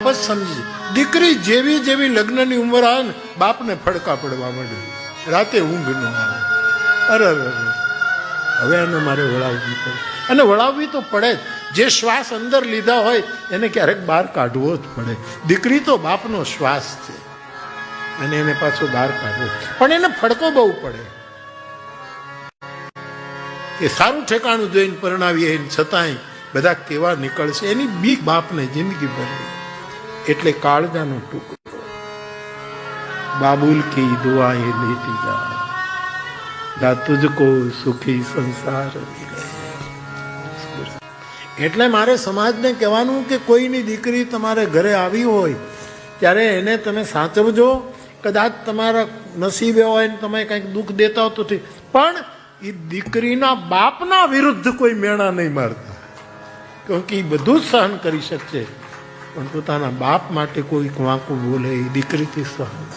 બસ સમજી દીકરી જેવી જેવી લગ્નની ઉંમર આવે ને બાપને ફડકા પડવા માંડે, રાતે ઊંઘ ન આવે. અરે હવે એને મારે વળાવવી પડે, અને વળાવવી તો પડે જ. જે શ્વાસ અંદર લીધા હોય એને ક્યારેક બહાર કાઢવો જ પડે. દીકરી તો બાપનો શ્વાસ છે અને એને પાછો બહાર કાઢવો, પણ એને ફડકો બહુ પડે કે સારું ઠેકાણું જોઈને પરણાવીએ છતાંય બધા કેવા નીકળશે, એની બીક બાપને જિંદગી ભરી. એટલે કાળજાનો ટુકડો બાબુલ કી દુઆએ લેતી જા તુજકો સુખી સંસાર મિલે. એટલે મારે સમાજને કહેવાનું કે કોઈની દીકરી તમારે ઘરે આવી હોય ત્યારે એને તમે સાચવજો. કદાચ તમારા નસીબે હોય ને તમે કંઈક દુઃખ દેતા હો તો ઠીક, પણ એ દીકરીના બાપના વિરુદ્ધ કોઈ મેણા નહીં મારતા, કેમકે એ બધું જ સહન કરી શકશે, પણ પોતાના બાપ માટે કોઈ વાંકું બોલે એ દીકરીથી સહન